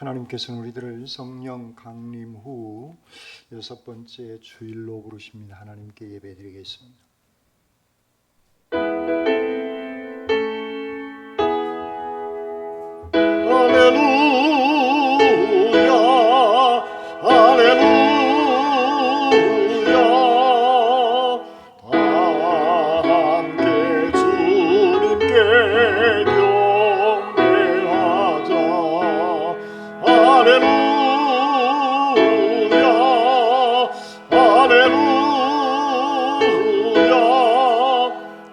하나님께서는 우리들을 성령 강림 후 6번째 주일로 부르십니다. 하나님께 예배드리겠습니다. 할렐루야 할렐루야 다 함께 주님께 경배하자. 할렐루야 할렐루야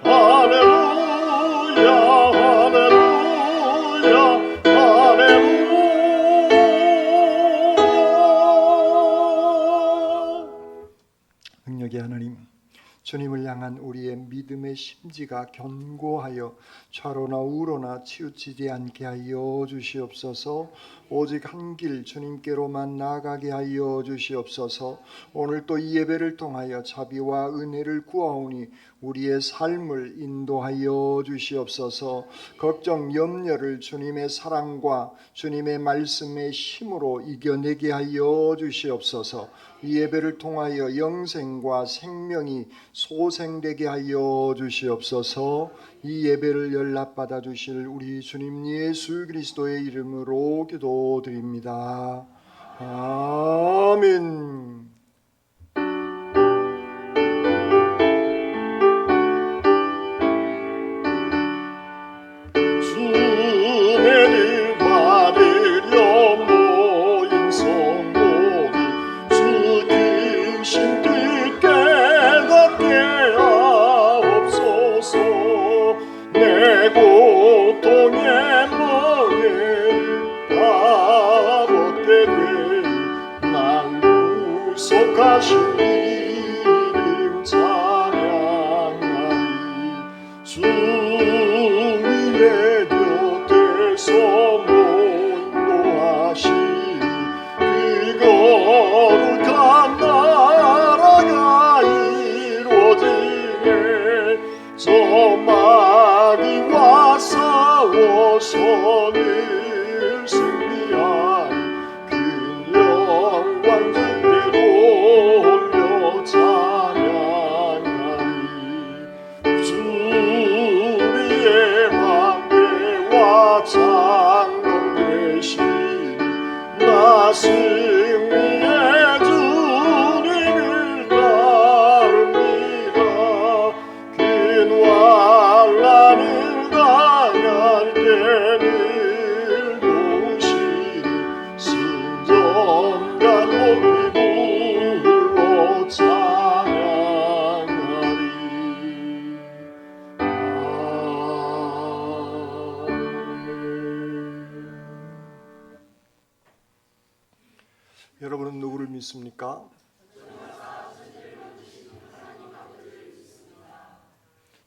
할렐루야 능력의 하나님, 주님을 향한 우리의 믿음의 심지가 견고하여 좌로나 우로나 치우치지 않게 하여 주시옵소서. 오직 한 길 주님께로만 나아가게 하여 주시옵소서. 오늘 또 이 예배를 통하여 자비와 은혜를 구하오니 우리의 삶을 인도하여 주시옵소서. 걱정, 염려를 주님의 사랑과 주님의 말씀의 힘으로 이겨내게 하여 주시옵소서. 이 예배를 통하여 영생과 생명이 소생되게 하여 주시옵소서. 이 예배를 연락받아 주실 우리 주님 예수 그리스도의 이름으로 기도드립니다. 아멘. 주님을 받으려 모인 성도들 주 귀신 뜻 깨닫게 하옵소서. 내 고통의 멍에 다 벗게 되리 날 구속하신 이름 찬양하리. 주 위에 곁에서 인도하시니 그 거룩한 나라가 이루어지네. 저 마귀와 싸워서는 승리하리. 그 영광 주께로 올려 찬양하리. 주의 방패와 장검 되시니 나 승리의 주님을 따릅니다. 큰 환난을 당할 때는 도우시니 순전한 높이 불러 찬양하리. 여러분은 누구를 믿습니까?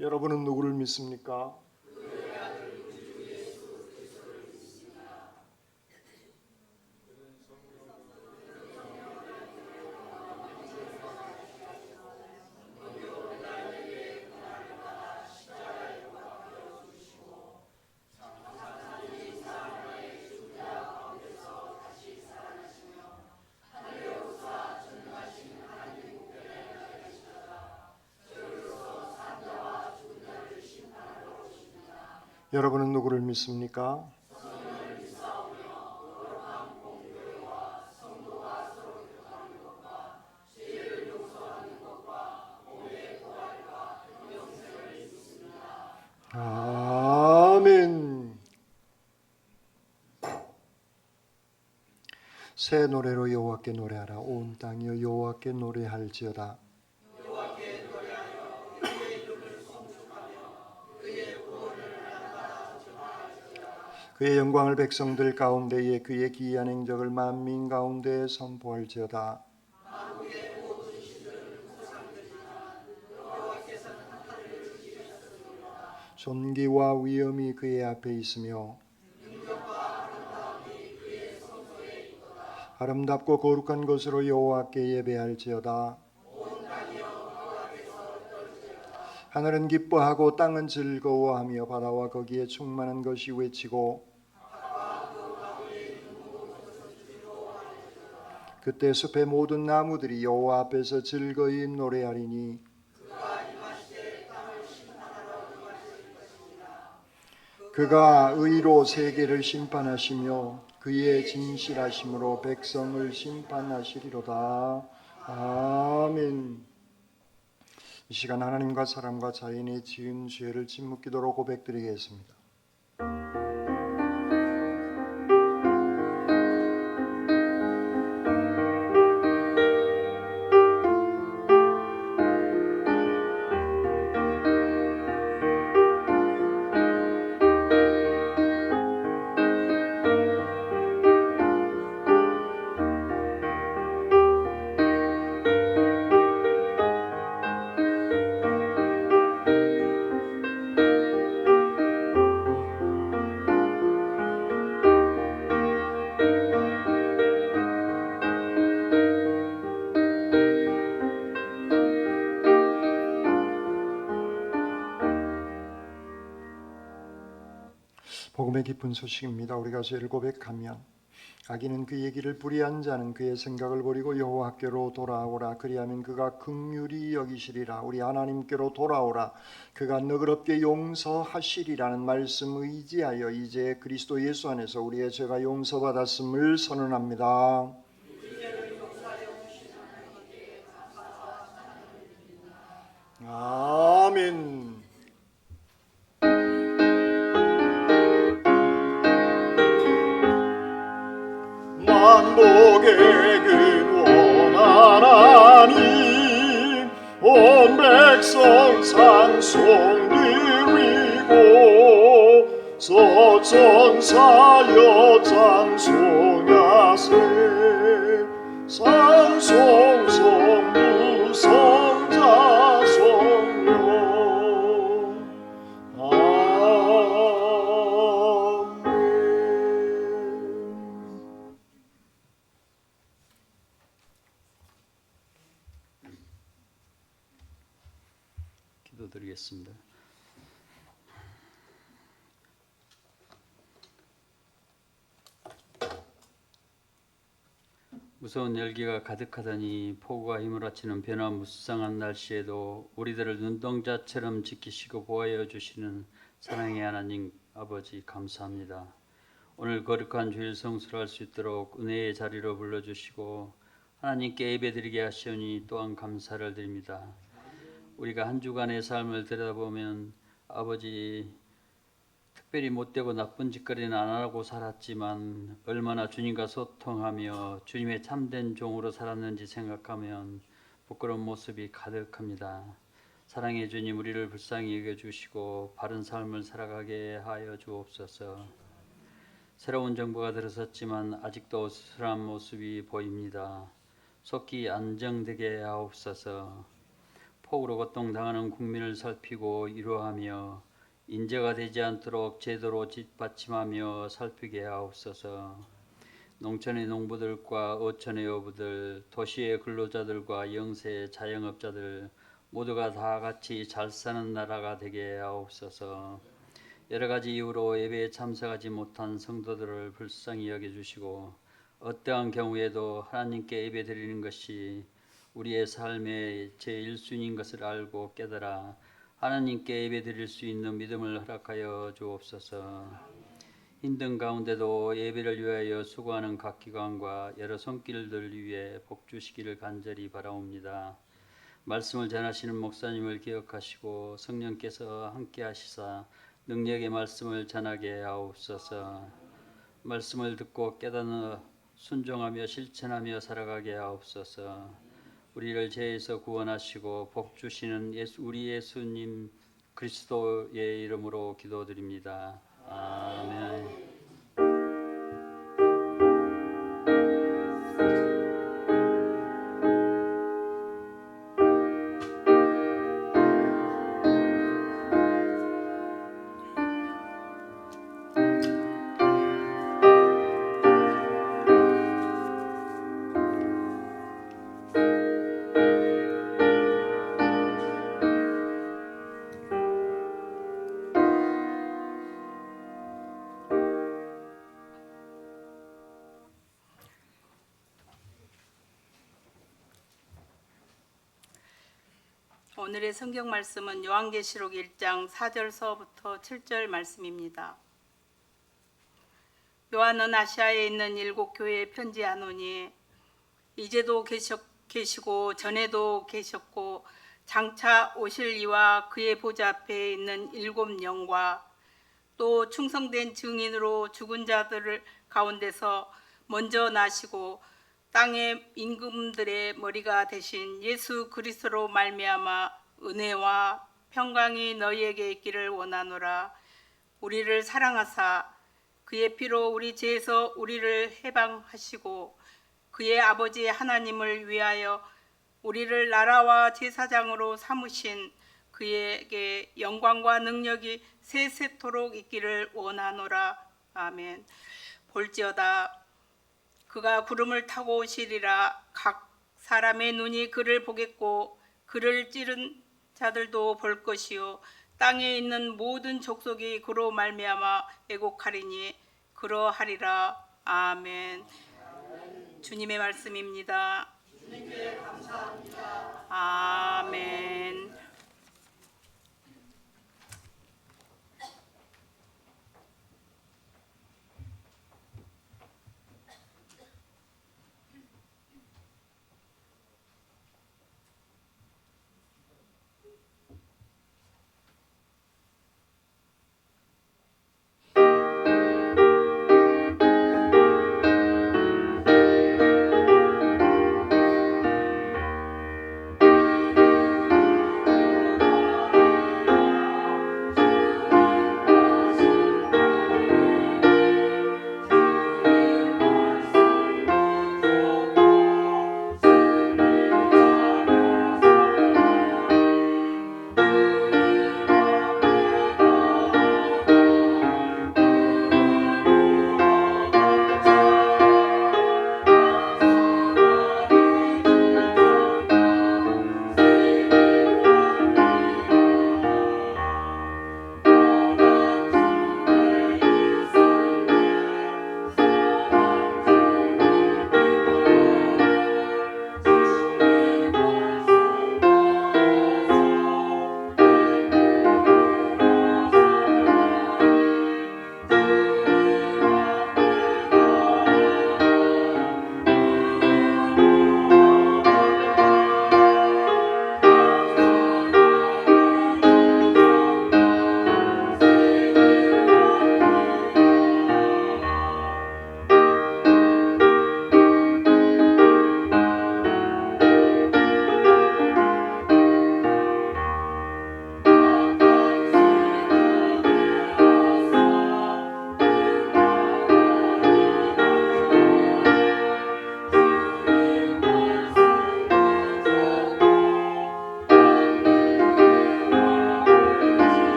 여러분은 누구를 믿습니까? 여러분은 누구를 믿습니까? 아멘. 새 노래로 여호와께 노래하라. 온 땅이여 여호와께 노래할지어다. 그의 영광을 백성들 가운데에 그의 기이한 행적을 만민 가운데에 선포할지어다. 존귀와 위엄이 그의 앞에 있으며 아름답고 거룩한 것으로 여호와께 예배할지어다. 하늘은 기뻐하고 땅은 즐거워하며 바다와 거기에 충만한 것이 외치고 그때 숲의 모든 나무들이 여호와 앞에서 즐거이 노래하리니 그가 의로 세계를 심판하시며 그의 진실하심으로 백성을 심판하시리로다. 아멘. 이 시간 하나님과 사람과 자연이 지은 죄를 침묵기도로 고백드리겠습니다. 복음의 기쁜 소식입니다. 우리가 죄를 고백하면 악인은 그의 길을 불의한 자는 그의 생각을 버리고 여호와께로 돌아오라. 그리하면 그가 긍휼히 여기시리라. 우리 하나님께로 돌아오라. 그가 너그럽게 용서하시리라는 말씀 의지하여 이제 그리스도 예수 안에서 우리의 죄가 용서받았음을 선언합니다. 아멘. 만복의 근원하나님 온 백성 찬송 드리고 서천사여 찬송하세 찬송 성부 성자 성령 기도드리겠습니다. 무서운 열기가 가득하더니 폭우가 휘몰아치는 변화무쌍한 날씨에도 우리들을 눈동자처럼 지키시고 보호하여 주시는 사랑의 하나님 아버지 감사합니다. 오늘 거룩한 주일 성수를 할 수 있도록 은혜의 자리로 불러주시고 하나님께 예배드리게 하시오니 또한 감사를 드립니다. 우리가 한 주간의 삶을 들여다보면 아버지 특별히 못되고 나쁜 짓거리는 안 하고 살았지만 얼마나 주님과 소통하며 주님의 참된 종으로 살았는지 생각하면 부끄러운 모습이 가득합니다. 사랑의 주님, 우리를 불쌍히 여겨주시고 바른 삶을 살아가게 하여 주옵소서. 새로운 정부가 들어섰지만 아직도 어수선한 모습이 보입니다. 속히 안정되게 하옵소서. 폭우로 고통당하는 국민을 살피고 위로하며 인재가 되지 않도록 제도로 뒷받침하며 살피게 하옵소서. 농촌의 농부들과 어촌의 어부들, 도시의 근로자들과 영세의 자영업자들 모두가 다 같이 잘 사는 나라가 되게 하옵소서. 여러 가지 이유로 예배에 참석하지 못한 성도들을 불쌍히 여겨주시고 어떠한 경우에도 하나님께 예배드리는 것이 우리의 삶의 제1순위인 것을 알고 깨달아 하나님께 예배드릴 수 있는 믿음을 허락하여 주옵소서. 힘든 가운데도 예배를 위하여 수고하는 각 기관과 여러 손길들 위해 복 주시기를 간절히 바라옵니다. 말씀을 전하시는 목사님을 기억하시고 성령께서 함께 하시사 능력의 말씀을 전하게 하옵소서. 말씀을 듣고 깨닫는 순종하며 실천하며 살아가게 하옵소서. 우리를 죄에서 구원하시고 복 주시는 우리 예수님 그리스도의 이름으로 기도드립니다. 아멘. 오늘의 성경 말씀은 요한계시록 1장 4절서부터 7절 말씀입니다. 요한은 아시아에 있는 7교회에 편지하노니 이제도 계시고 전에도 계셨고 장차 오실 이와 그의 보좌 앞에 있는 7 영과 또 충성된 증인으로 죽은 자들 가운데서 먼저 나시고 땅의 임금들의 머리가 되신 예수 그리스도로 말미암아 은혜와 평강이 너희에게 있기를 원하노라. 우리를 사랑하사 그의 피로 우리 죄에서 우리를 해방하시고 그의 아버지 하나님을 위하여 우리를 나라와 제사장으로 삼으신 그에게 영광과 능력이 세세토록 있기를 원하노라. 아멘. 볼지어다 그가 구름을 타고 오시리라. 각 사람의 눈이 그를 보겠고 그를 찌른 자들도 볼 것이요 땅에 있는 모든 족속이 그로 말미암아 애곡하리니 그러하리라. 아멘. 주님의 말씀입니다. 주님께 감사합니다. 아멘.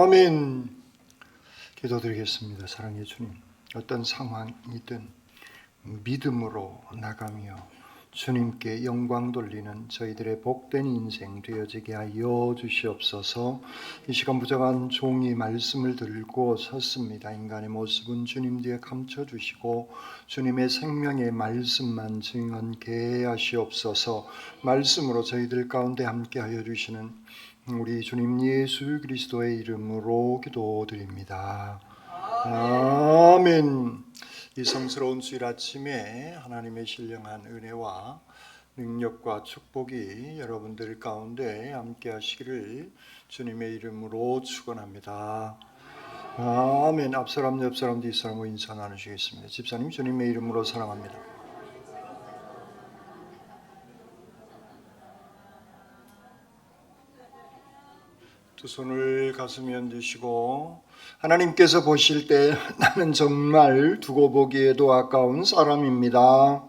아멘. 기도드리겠습니다. 사랑의 주님, 어떤 상황이든 믿음으로 나가며 주님께 영광 돌리는 저희들의 복된 인생 되어지게 하여 주시옵소서. 이 시간 부정한 종이 말씀을 들고 섰습니다. 인간의 모습은 주님 뒤에 감춰주시고 주님의 생명의 말씀만 증언케 하시옵소서. 말씀으로 저희들 가운데 함께하여 주시는 우리 주님 예수 그리스도의 이름으로 기도드립니다. 아멘. 이 성스러운 주일 아침에 하나님의 신령한 은혜와 능력과 축복이 여러분들 가운데 함께 하시기를 주님의 이름으로 축원합니다. 아멘. 앞사람 옆사람 뒷사람과 인사 나누시겠습니다. 집사님 주님의 이름으로 사랑합니다. 두 손을 가슴에 얹으시고 하나님께서 보실 때 나는 정말 두고 보기에도 아까운 사람입니다.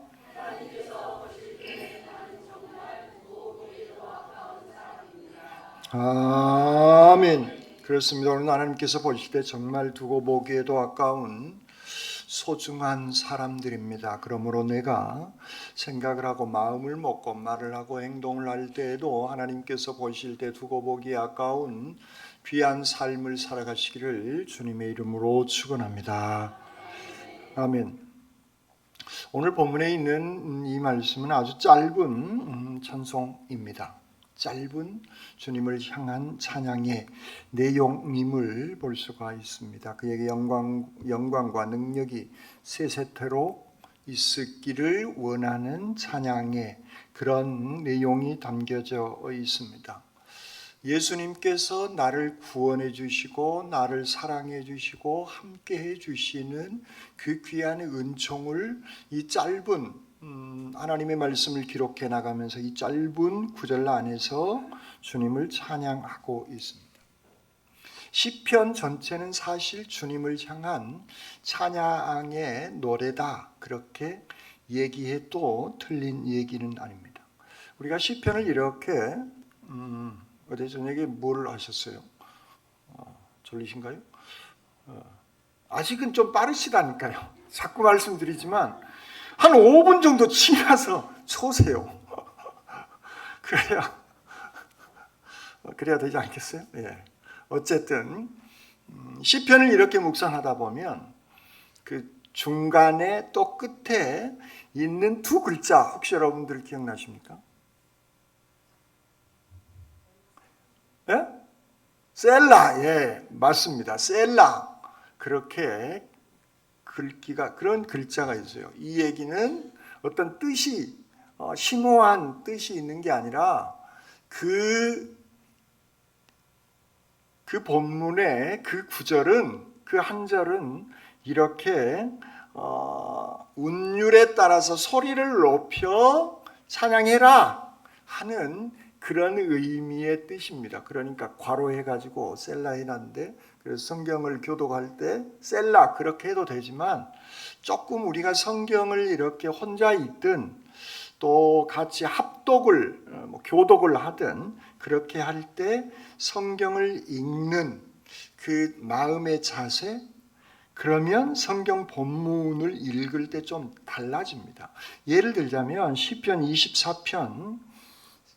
아멘. 그렇습니다. 오늘 하나님께서 보실 때 정말 두고 보기에도 아까운 소중한 사람들입니다. 그러므로 내가 생각을 하고 마음을 먹고 말을 하고 행동을 할 때에도 하나님께서 보실 때 두고 보기 아까운 귀한 삶을 살아가시기를 주님의 이름으로 축원합니다. 아멘. 오늘 본문에 있는 이 말씀은 아주 짧은 찬송입니다. 짧은 주님을 향한 찬양의 내용임을 볼 수가 있습니다. 그에게 영광과 능력이 세세토록 있기를 원하는 찬양의 그런 내용이 담겨져 있습니다. 예수님께서 나를 구원해 주시고 나를 사랑해 주시고 함께 해 주시는 그 귀한 은총을 이 짧은 하나님의 말씀을 기록해 나가면서 이 짧은 구절 안에서 주님을 찬양하고 있습니다. 시편 전체는 사실 주님을 향한 찬양의 노래다, 그렇게 얘기해도 틀린 얘기는 아닙니다. 우리가 시편을 이렇게 어제 저녁에 뭘 하셨어요? 졸리신가요? 아직은 좀 빠르시다니까요. 자꾸 말씀드리지만 한 5분 정도 지나서 초세요. 그래야 되지 않겠어요? 예. 어쨌든 시편을 이렇게 묵상하다 보면 그 중간에 또 끝에 있는 두 글자 혹시 여러분들 기억나십니까? 예? 셀라, 예, 맞습니다. 셀라. 그렇게 글귀가 그런 글자가 있어요. 이 얘기는 어떤 뜻이 심오한 뜻이 있는 게 아니라 그 본문의 그 구절은 그 한 절은 이렇게 운율에 따라서 소리를 높여 찬양해라 하는 그런 의미의 뜻입니다. 그러니까 괄호해가지고 셀라 해놨는데, 그래서 성경을 교독할 때 셀라 그렇게 해도 되지만 조금 우리가 성경을 이렇게 혼자 읽든 또 같이 합독을 교독을 하든 그렇게 할 때 성경을 읽는 그 마음의 자세, 그러면 성경 본문을 읽을 때 좀 달라집니다. 예를 들자면 시편 24편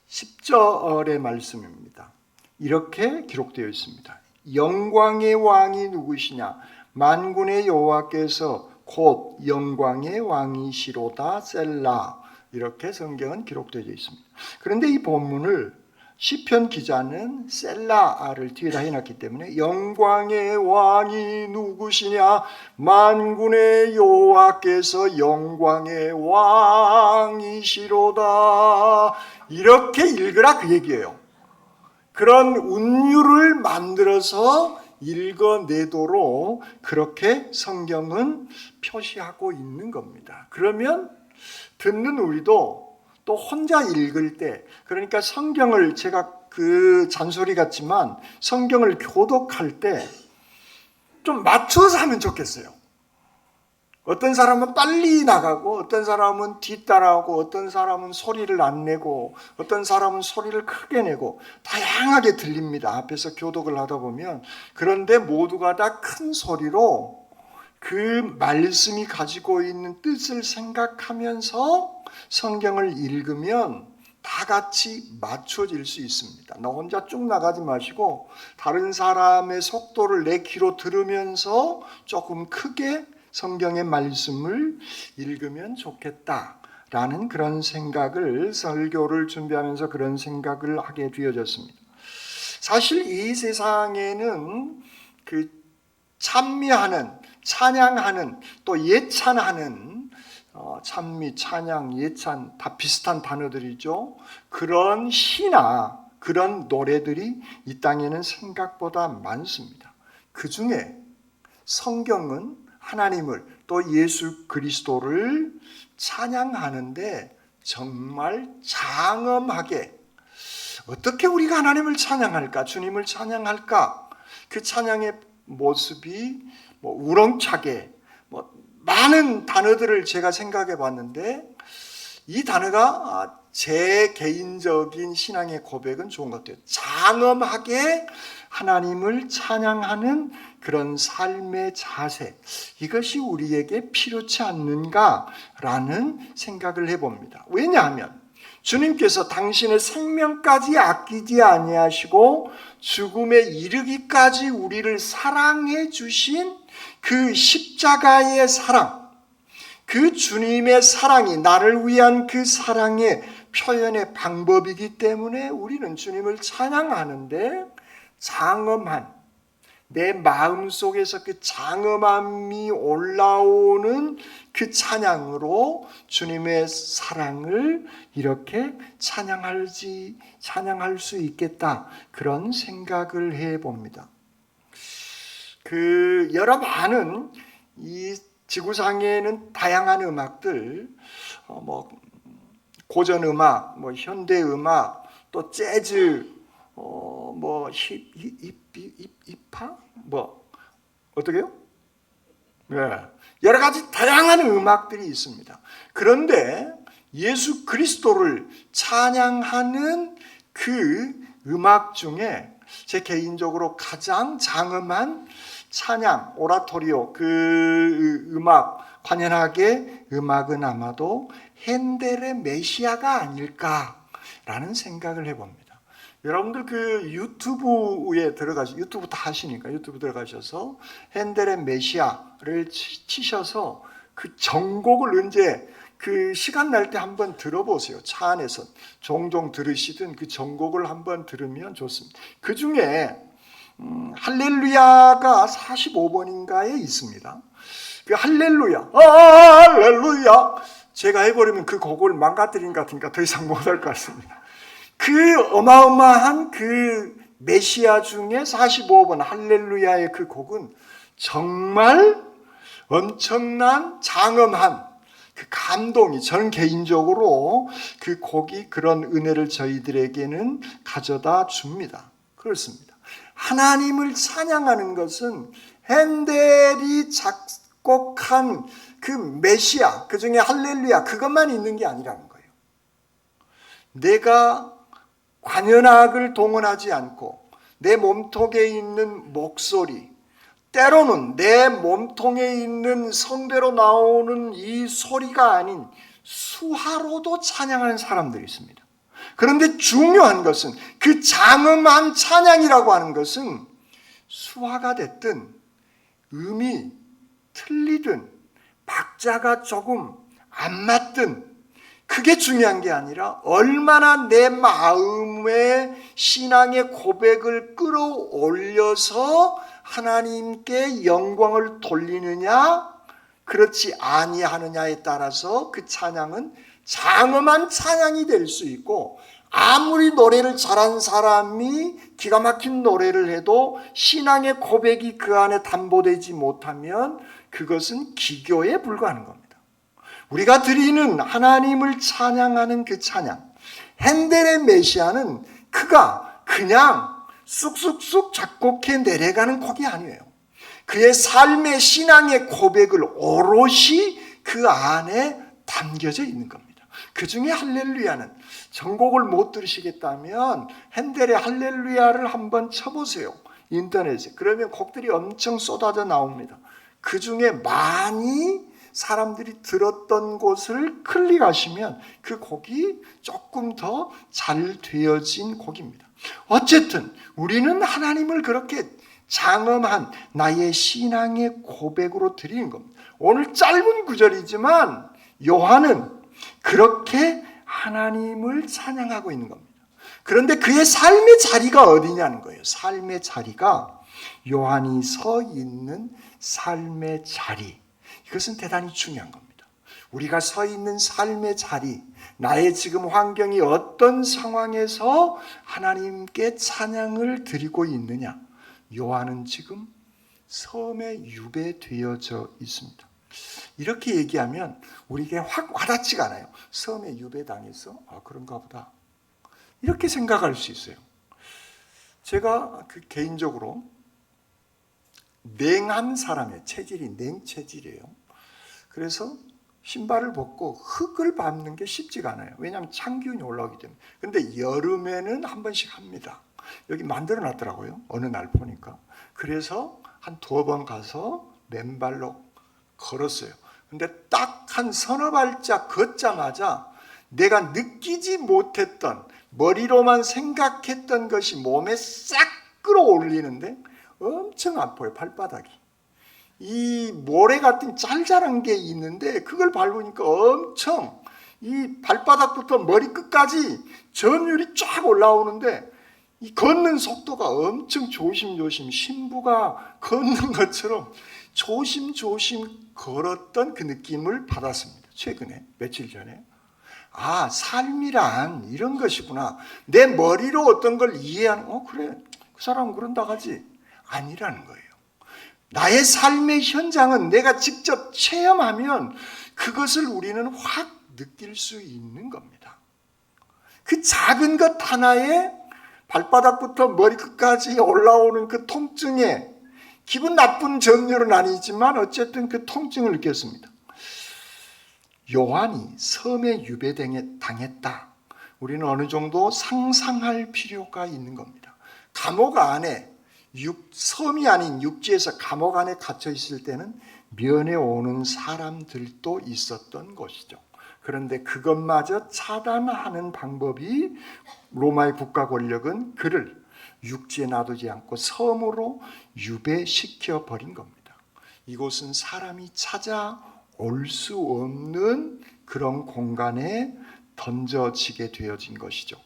10절의 말씀입니다. 이렇게 기록되어 있습니다. 영광의 왕이 누구시냐? 만군의 여호와께서 곧 영광의 왕이시로다 셀라. 이렇게 성경은 기록되어 있습니다. 그런데 이 본문을 시편 기자는 셀라를 뒤에다 해놨기 때문에 영광의 왕이 누구시냐? 만군의 여호와께서 영광의 왕이시로다. 이렇게 읽으라 그 얘기예요. 그런 운율을 만들어서 읽어내도록 그렇게 성경은 표시하고 있는 겁니다. 그러면 듣는 우리도 또 혼자 읽을 때, 그러니까 성경을 제가 그 잔소리 같지만 성경을 교독할 때 좀 맞춰서 하면 좋겠어요. 어떤 사람은 빨리 나가고 어떤 사람은 뒤따라하고 어떤 사람은 소리를 안 내고 어떤 사람은 소리를 크게 내고 다양하게 들립니다. 앞에서 교독을 하다 보면. 그런데 모두가 다 큰 소리로 그 말씀이 가지고 있는 뜻을 생각하면서 성경을 읽으면 다 같이 맞춰질 수 있습니다. 나 혼자 쭉 나가지 마시고 다른 사람의 속도를 내 귀로 들으면서 조금 크게 성경의 말씀을 읽으면 좋겠다라는 그런 생각을, 설교를 준비하면서 그런 생각을 하게 되어졌습니다. 사실 이 세상에는 그 찬미하는, 찬양하는, 또 예찬하는, 찬미, 찬양, 예찬 다 비슷한 단어들이죠. 그런 시나 그런 노래들이 이 땅에는 생각보다 많습니다. 그 중에 성경은 하나님을 또 예수 그리스도를 찬양하는데 정말 장엄하게, 어떻게 우리가 하나님을 찬양할까, 주님을 찬양할까, 그 찬양의 모습이 우렁차게 많은 단어들을 제가 생각해 봤는데 이 단어가 제 개인적인 신앙의 고백은 좋은 것 같아요. 장엄하게 하나님을 찬양하는 그런 삶의 자세, 이것이 우리에게 필요치 않는가라는 생각을 해봅니다. 왜냐하면 주님께서 당신의 생명까지 아끼지 아니하시고 죽음에 이르기까지 우리를 사랑해 주신 그 십자가의 사랑, 그 주님의 사랑이 나를 위한 그 사랑의 표현의 방법이기 때문에 우리는 주님을 찬양하는데 장엄한, 내 마음속에서 그 장엄함이 올라오는 그 찬양으로 주님의 사랑을 이렇게 찬양할 수 있겠다, 그런 생각을 해봅니다. 여러 많은 이 지구상에는 다양한 음악들, 고전 음악, 현대 음악, 또 재즈, 힙합, 어떻게요? 네, 여러 가지 다양한 음악들이 있습니다. 그런데 예수 그리스도를 찬양하는 그 음악 중에 제 개인적으로 가장 장엄한 찬양, 오라토리오, 그 음악, 관현악의 음악은 아마도 핸델의 메시아가 아닐까라는 생각을 해봅니다. 여러분들 그 유튜브에 유튜브 다 하시니까 유튜브 들어가셔서 핸델의 메시아를 치셔서 그 전곡을 언제 그 시간 날 때 한번 들어보세요. 차 안에서 종종 들으시든 그 전곡을 한번 들으면 좋습니다. 그 중에 할렐루야가 45번인가에 있습니다. 그 할렐루야, 할렐루야, 제가 해버리면 그 곡을 망가뜨린 것 같으니까 더 이상 못할 것 같습니다. 그 어마어마한 그 메시아 중에 45번 할렐루야의 그 곡은 정말 엄청난 장엄한 그 감동이, 저는 개인적으로 그 곡이 그런 은혜를 저희들에게는 가져다 줍니다. 그렇습니다. 하나님을 찬양하는 것은 핸델이 작곡한 그 메시아, 그 중에 할렐루야, 그것만 있는 게 아니라는 거예요. 내가 관현악을 동원하지 않고 내 몸통에 있는 목소리, 때로는 내 몸통에 있는 성대로 나오는 이 소리가 아닌 수화로도 찬양하는 사람들이 있습니다. 그런데 중요한 것은 그 장엄한 찬양이라고 하는 것은 수화가 됐든 음이 틀리든 박자가 조금 안 맞든 그게 중요한 게 아니라 얼마나 내 마음의 신앙의 고백을 끌어올려서 하나님께 영광을 돌리느냐 그렇지 아니하느냐에 따라서 그 찬양은 장엄한 찬양이 될 수 있고, 아무리 노래를 잘한 사람이 기가 막힌 노래를 해도 신앙의 고백이 그 안에 담보되지 못하면 그것은 기교에 불과하는 겁니다. 우리가 드리는 하나님을 찬양하는 그 찬양, 핸델의 메시아는 그가 그냥 쑥쑥쑥 작곡해 내려가는 곡이 아니에요. 그의 삶의 신앙의 고백을 오롯이 그 안에 담겨져 있는 겁니다. 그 중에 할렐루야는 전곡을 못 들으시겠다면 핸델의 할렐루야를 한번 쳐보세요. 인터넷에. 그러면 곡들이 엄청 쏟아져 나옵니다. 그 중에 많이 사람들이 들었던 곳을 클릭하시면 그 곡이 조금 더 잘 되어진 곡입니다. 어쨌든 우리는 하나님을 그렇게 장엄한 나의 신앙의 고백으로 드리는 겁니다. 오늘 짧은 구절이지만 요한은 그렇게 하나님을 찬양하고 있는 겁니다. 그런데 그의 삶의 자리가 어디냐는 거예요. 삶의 자리가 요한이 서 있는 삶의 자리, 이것은 대단히 중요한 겁니다. 우리가 서 있는 삶의 자리, 나의 지금 환경이 어떤 상황에서 하나님께 찬양을 드리고 있느냐, 요한은 지금 섬에 유배되어져 있습니다. 이렇게 얘기하면 우리에게 확 와닿지가 않아요. 섬에 유배당해서 그런가 보다, 이렇게 생각할 수 있어요. 제가 개인적으로 냉한 사람의 체질이 냉체질이에요. 그래서 신발을 벗고 흙을 밟는 게 쉽지가 않아요. 왜냐하면 찬 기운이 올라오기 때문에. 그런데 여름에는 한 번씩 합니다. 여기 만들어 놨더라고요. 어느 날 보니까. 그래서 한 2번 가서 맨발로 걸었어요. 근데 딱 한 서너 발짝 걷자마자 내가 느끼지 못했던, 머리로만 생각했던 것이 몸에 싹 끌어올리는데 엄청 아파요. 발바닥이. 이 모래 같은 짤짤한 게 있는데 그걸 밟으니까 엄청 이 발바닥부터 머리끝까지 점율이 쫙 올라오는데 이 걷는 속도가 엄청 조심조심 신부가 걷는 것처럼 조심조심 걸었던 그 느낌을 받았습니다. 최근에, 며칠 전에. 아, 삶이란 이런 것이구나. 내 머리로 어떤 걸 이해하는, 그래, 그 사람은 그런다 하지. 아니라는 거예요. 나의 삶의 현장은 내가 직접 체험하면 그것을 우리는 확 느낄 수 있는 겁니다. 그 작은 것 하나에 발바닥부터 머리끝까지 올라오는 그 통증에 기분 나쁜 점유는 아니지만 어쨌든 그 통증을 느꼈습니다. 요한이 섬에 유배당했다. 우리는 어느 정도 상상할 필요가 있는 겁니다. 감옥 안에 섬이 아닌 육지에서 감옥 안에 갇혀 있을 때는 면회 오는 사람들도 있었던 것이죠. 그런데 그것마저 차단하는 방법이 로마의 국가 권력은 그를 육지에 놔두지 않고 섬으로 유배시켜 버린 겁니다. 이곳은 사람이 찾아올 수 없는 그런 공간에 던져지게 되어진 것이죠.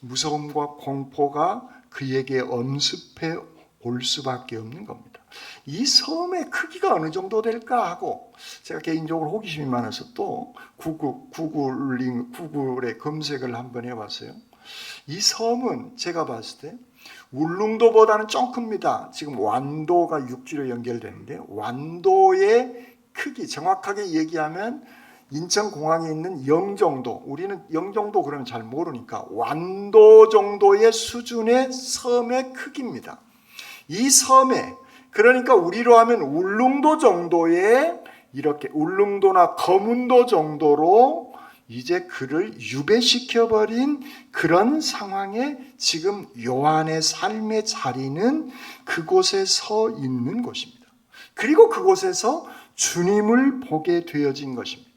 무서움과 공포가 그에게 엄습해 올 수밖에 없는 겁니다. 이 섬의 크기가 어느 정도 될까 하고 제가 개인적으로 호기심이 많아서 또 구글에 검색을 한번 해봤어요. 이 섬은 제가 봤을 때 울릉도보다는 좀 큽니다. 지금 완도가 육지로 연결되는데 완도의 크기, 정확하게 얘기하면 인천공항에 있는 영종도, 우리는 영종도 그러면 잘 모르니까 완도 정도의 수준의 섬의 크기입니다. 이 섬에, 그러니까 우리로 하면 울릉도 정도의, 이렇게 울릉도나 거문도 정도로 이제 그를 유배시켜버린 그런 상황에 지금 요한의 삶의 자리는 그곳에 서 있는 것입니다. 그리고 그곳에서 주님을 보게 되어진 것입니다.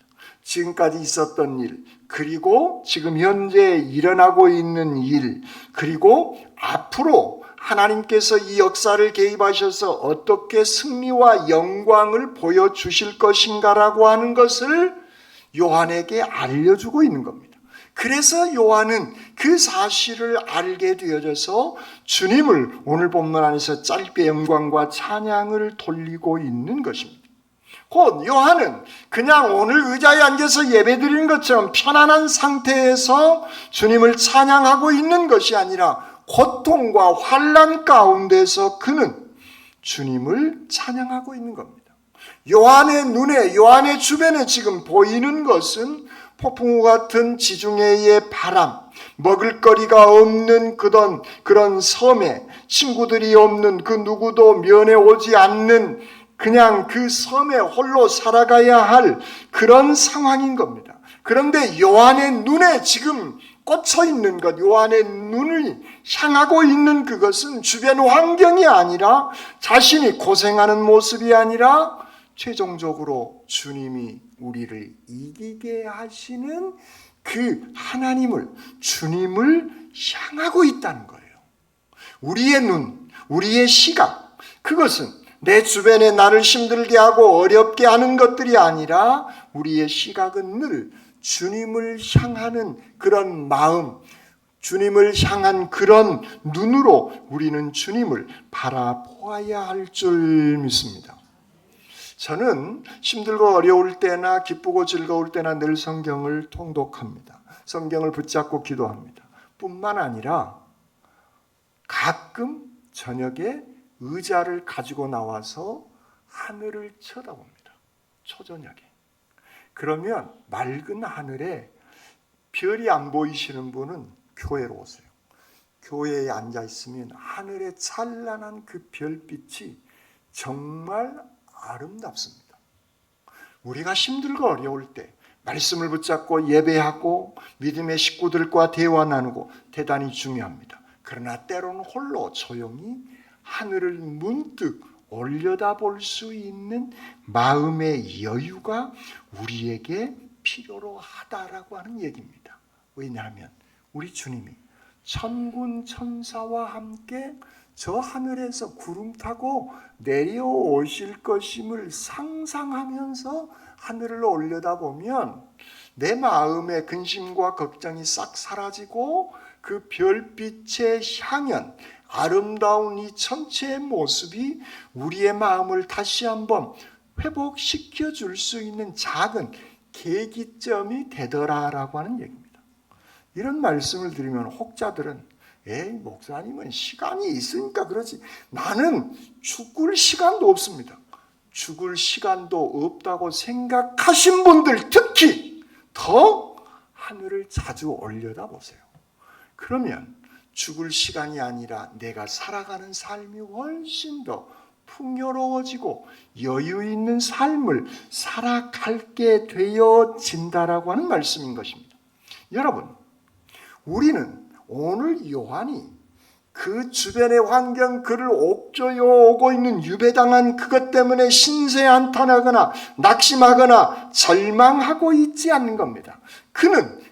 지금까지 있었던 일, 그리고 지금 현재 일어나고 있는 일, 그리고 앞으로 하나님께서 이 역사를 개입하셔서 어떻게 승리와 영광을 보여주실 것인가라고 하는 것을 요한에게 알려주고 있는 겁니다. 그래서 요한은 그 사실을 알게 되어져서 주님을 오늘 본문 안에서 짧게 영광과 찬양을 돌리고 있는 것입니다. 곧 요한은 그냥 오늘 의자에 앉아서 예배드리는 것처럼 편안한 상태에서 주님을 찬양하고 있는 것이 아니라 고통과 환난 가운데서 그는 주님을 찬양하고 있는 겁니다. 요한의 눈에, 요한의 주변에 지금 보이는 것은 폭풍우 같은 지중해의 바람, 먹을거리가 없는 그런 섬에 친구들이 없는 그 누구도 면회 오지 않는 그냥 그 섬에 홀로 살아가야 할 그런 상황인 겁니다. 그런데 요한의 눈에 지금 꽂혀 있는 것, 요한의 눈이 향하고 있는 그것은 주변 환경이 아니라 자신이 고생하는 모습이 아니라 최종적으로 주님이 우리를 이기게 하시는 그 하나님을, 주님을 향하고 있다는 거예요. 우리의 눈, 우리의 시각, 그것은 내 주변에 나를 힘들게 하고 어렵게 하는 것들이 아니라 우리의 시각은 늘 주님을 향하는 그런 마음, 주님을 향한 그런 눈으로 우리는 주님을 바라보아야 할 줄 믿습니다. 저는 힘들고 어려울 때나 기쁘고 즐거울 때나 늘 성경을 통독합니다. 성경을 붙잡고 기도합니다. 뿐만 아니라 가끔 저녁에 의자를 가지고 나와서 하늘을 쳐다봅니다. 초저녁에. 그러면 맑은 하늘에 별이 안 보이시는 분은 교회로 오세요. 교회에 앉아 있으면 하늘에 찬란한 그 별빛이 정말 아름답습니다. 우리가 힘들고 어려울 때 말씀을 붙잡고 예배하고 믿음의 식구들과 대화 나누고 대단히 중요합니다. 그러나 때로는 홀로 조용히 하늘을 문득 올려다볼 수 있는 마음의 여유가 우리에게 필요로 하다라고 하는 얘기입니다. 왜냐하면 우리 주님이 천군 천사와 함께 저 하늘에서 구름 타고 내려오실 것임을 상상하면서 하늘을 올려다보면 내 마음의 근심과 걱정이 싹 사라지고 그 별빛의 향연, 아름다운 이 천체의 모습이 우리의 마음을 다시 한번 회복시켜 줄 수 있는 작은 계기점이 되더라라고 하는 얘기입니다. 이런 말씀을 드리면 혹자들은 에이, 목사님은 시간이 있으니까 그러지 나는 죽을 시간도 없습니다. 죽을 시간도 없다고 생각하신 분들 특히 더 하늘을 자주 올려다보세요. 그러면 죽을 시간이 아니라 내가 살아가는 삶이 훨씬 더 풍요로워지고 여유 있는 삶을 살아갈게 되어진다라고 하는 말씀인 것입니다. 여러분, 우리는 오늘 요한이 그 주변의 환경 그를 옥죄어 오고 있는 유배당한 그것 때문에 신세한탄하거나 낙심하거나 절망하고 있지 않는 겁니다.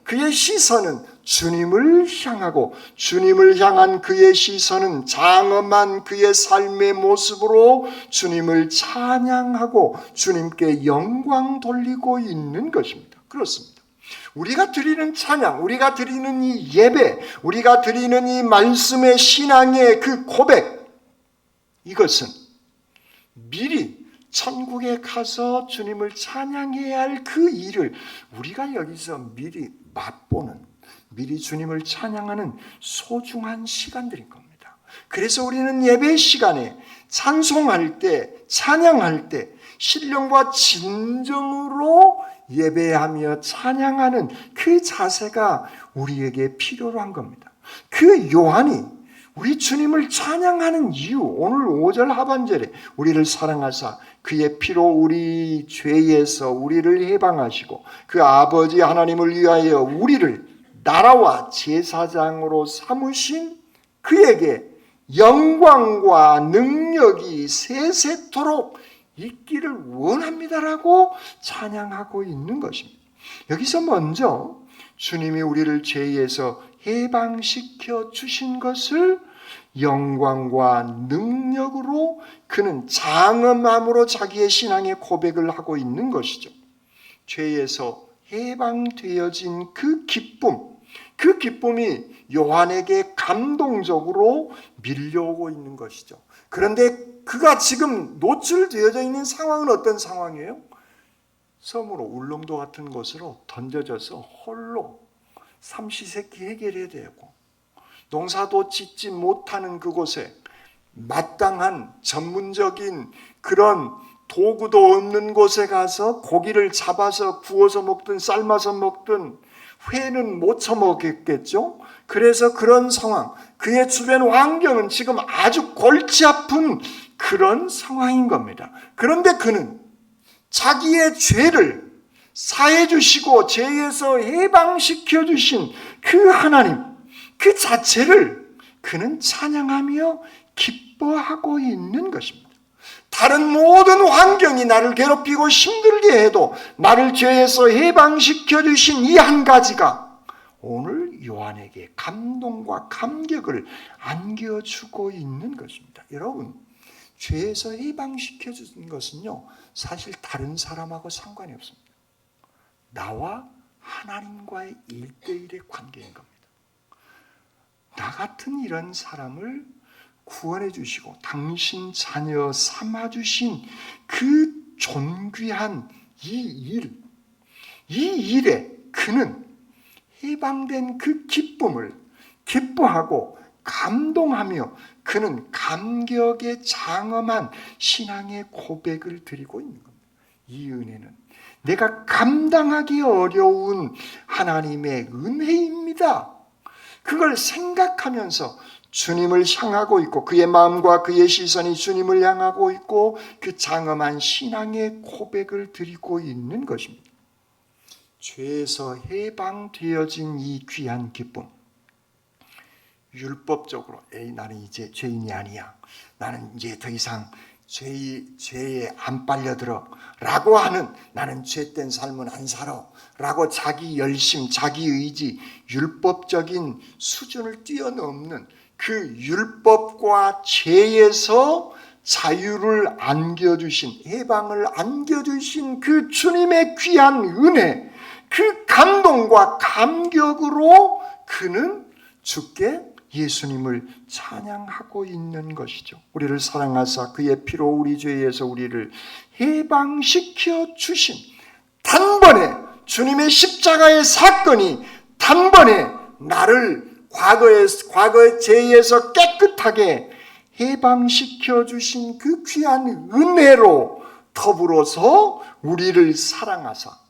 그의 시선은 주님을 향하고 주님을 향한 그의 시선은 장엄한 그의 삶의 모습으로 주님을 찬양하고 주님께 영광 돌리고 있는 것입니다. 그렇습니다. 우리가 드리는 찬양, 우리가 드리는 이 예배, 우리가 드리는 이 말씀의 신앙의 그 고백, 이것은 미리 천국에 가서 주님을 찬양해야 할 그 일을 우리가 여기서 미리 맛보는, 미리 주님을 찬양하는 소중한 시간들인 겁니다. 그래서 우리는 예배 시간에 찬송할 때, 찬양할 때 신령과 진정으로 예배하며 찬양하는 그 자세가 우리에게 필요로 한 겁니다. 그 요한이 우리 주님을 찬양하는 이유, 오늘 5절 하반절에 우리를 사랑하사 그의 피로 우리 죄에서 우리를 해방하시고 그 아버지 하나님을 위하여 우리를 나라와 제사장으로 삼으신 그에게 영광과 능력이 세세토록 있기를 원합니다라고 찬양하고 있는 것입니다. 여기서 먼저 주님이 우리를 죄에서 해방시켜 주신 것을 영광과 능력으로 그는 장엄함으로 자기의 신앙의 고백을 하고 있는 것이죠. 죄에서 해방되어진 그 기쁨이 요한에게 감동적으로 밀려오고 있는 것이죠. 그런데 그가 지금 노출되어져 있는 상황은 어떤 상황이에요? 섬으로 울릉도 같은 곳으로 던져져서 홀로 삼시세끼 해결해야 되고 농사도 짓지 못하는 그곳에 마땅한 전문적인 그런 도구도 없는 곳에 가서 고기를 잡아서 구워서 먹든 삶아서 먹든 회는 못 처먹겠죠. 그래서 그런 상황, 그의 주변 환경은 지금 아주 골치 아픈 그런 상황인 겁니다. 그런데 그는 자기의 죄를 사해 주시고 죄에서 해방시켜 주신 그 하나님, 그 자체를 그는 찬양하며 기뻐하고 있는 것입니다. 다른 모든 환경이 나를 괴롭히고 힘들게 해도 나를 죄에서 해방시켜 주신 이 한 가지가 오늘 요한에게 감동과 감격을 안겨주고 있는 것입니다. 여러분, 죄에서 해방시켜 주는 것은요, 사실 다른 사람하고 상관이 없습니다. 나와 하나님과의 1:1의 관계인 겁니다. 나 같은 이런 사람을 구원해 주시고 당신 자녀 삼아 주신 그 존귀한 이 일에 그는 해방된 그 기쁨을 기뻐하고 감동하며 그는 감격의 장엄한 신앙의 고백을 드리고 있는 겁니다. 이 은혜는 내가 감당하기 어려운 하나님의 은혜입니다. 그걸 생각하면서 주님을 향하고 있고 그의 마음과 그의 시선이 주님을 향하고 있고 그 장엄한 신앙의 고백을 드리고 있는 것입니다. 죄에서 해방되어진 이 귀한 기쁨, 율법적으로 나는 이제 죄인이 아니야, 나는 이제 더 이상 죄에 안 빨려들어 라고 하는, 나는 죄된 삶은 안 살아 라고 자기 열심, 자기 의지, 율법적인 수준을 뛰어넘는 그 율법과 죄에서 자유를 안겨주신, 해방을 안겨주신 그 주님의 귀한 은혜, 그 감동과 감격으로 그는 주께 예수님을 찬양하고 있는 것이죠. 우리를 사랑하사 그의 피로 우리 죄에서 우리를 해방시켜 주신, 단번에 주님의 십자가의 사건이 단번에 나를 과거의 죄에서 깨끗하게 해방시켜 주신 그 귀한 은혜로 더불어서 우리를 사랑하사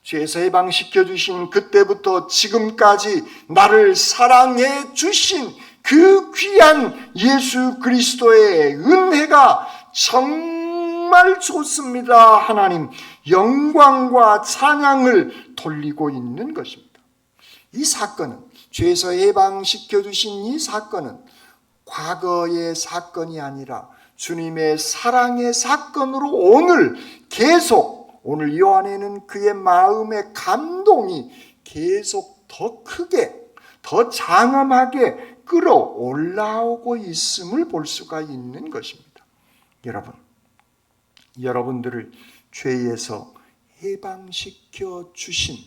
죄에서 해방시켜 주신 그때부터 지금까지 나를 사랑해 주신 그 귀한 예수 그리스도의 은혜가 정말 좋습니다. 하나님, 영광과 찬양을 돌리고 있는 것입니다. 이 사건은, 죄에서 해방시켜 주신 이 사건은 과거의 사건이 아니라 주님의 사랑의 사건으로 오늘 계속, 오늘 이 안에는 그의 마음의 감동이 계속 더 크게, 더 장엄하게 끌어올라오고 있음을 볼 수가 있는 것입니다. 여러분, 여러분들을 죄에서 해방시켜 주신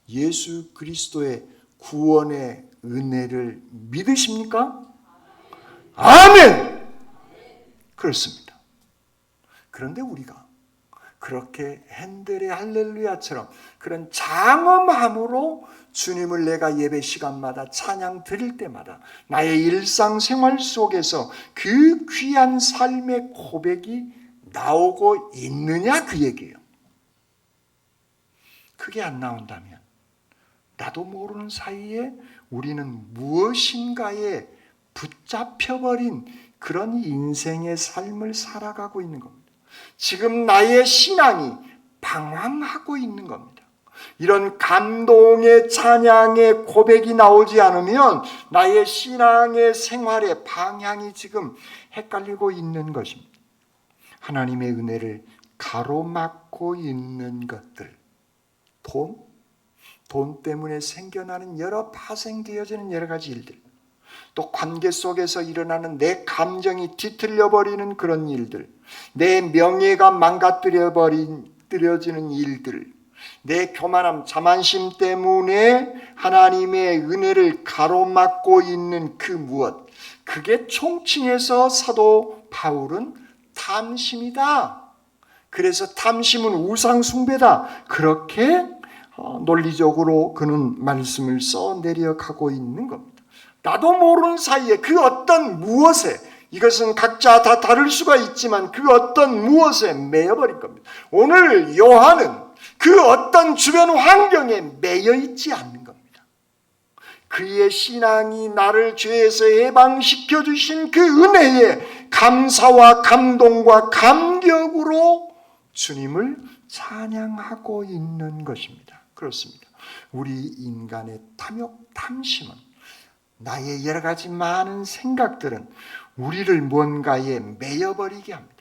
예수 그리스도의 구원의 은혜를 믿으십니까? 아멘! 그렇습니다. 그런데 우리가 그렇게 핸델의 할렐루야처럼 그런 장엄함으로 주님을 내가 예배 시간마다 찬양 드릴 때마다 나의 일상생활 속에서 그 귀한 삶의 고백이 나오고 있느냐, 그 얘기예요. 그게 안 나온다면 나도 모르는 사이에 우리는 무엇인가에 붙잡혀버린 그런 인생의 삶을 살아가고 있는 겁니다. 지금 나의 신앙이 방황하고 있는 겁니다. 이런 감동의 찬양의 고백이 나오지 않으면 나의 신앙의 생활의 방향이 지금 헷갈리고 있는 것입니다. 하나님의 은혜를 가로막고 있는 것들, 돈 때문에 생겨나는 파생되어지는 여러 가지 일들, 또 관계 속에서 일어나는 내 감정이 뒤틀려버리는 그런 일들, 내 명예가 망가뜨려지는 일들, 내 교만함, 자만심 때문에 하나님의 은혜를 가로막고 있는 그 무엇, 그게 총칭해서 사도 바울은 탐심이다. 그래서 탐심은 우상숭배다. 그렇게 논리적으로 그는 말씀을 써 내려가고 있는 겁니다. 나도 모르는 사이에 그 어떤 무엇에, 이것은 각자 다 다를 수가 있지만 그 어떤 무엇에 매여버린 겁니다. 오늘 요한은 그 어떤 주변 환경에 매여 있지 않는 겁니다. 그의 신앙이 나를 죄에서 해방시켜 주신 그 은혜에 감사와 감동과 감격으로 주님을 찬양하고 있는 것입니다. 그렇습니다. 우리 인간의 탐욕, 탐심은, 나의 여러 가지 많은 생각들은 우리를 뭔가에 매여버리게 합니다.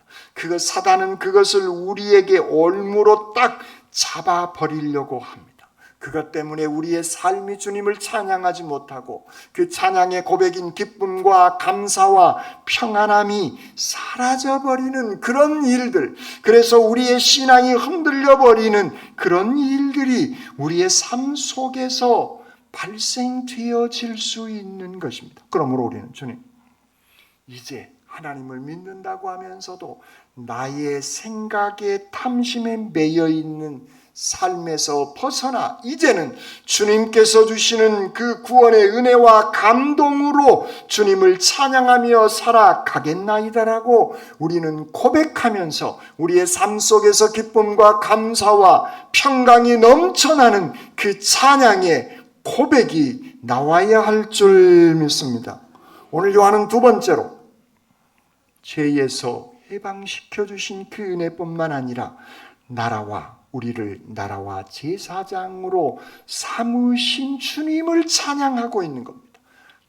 사단은 그것을 우리에게 올무로 딱 잡아버리려고 합니다. 그것 때문에 우리의 삶이 주님을 찬양하지 못하고 그 찬양의 고백인 기쁨과 감사와 평안함이 사라져버리는 그런 일들, 그래서 우리의 신앙이 흔들려버리는 그런 일들이 우리의 삶 속에서 발생되어질 수 있는 것입니다. 그러므로 우리는 주님, 이제 하나님을 믿는다고 하면서도 나의 생각의 탐심에 매여 있는 삶에서 벗어나 이제는 주님께서 주시는 그 구원의 은혜와 감동으로 주님을 찬양하며 살아가겠나이다라고 우리는 고백하면서 우리의 삶 속에서 기쁨과 감사와 평강이 넘쳐나는 그 찬양의 고백이 나와야 할 줄 믿습니다. 오늘 요한은 두 번째로 죄에서 해방시켜 주신 그 은혜뿐만 아니라 우리를 나라와 제사장으로 삼으신 주님을 찬양하고 있는 겁니다.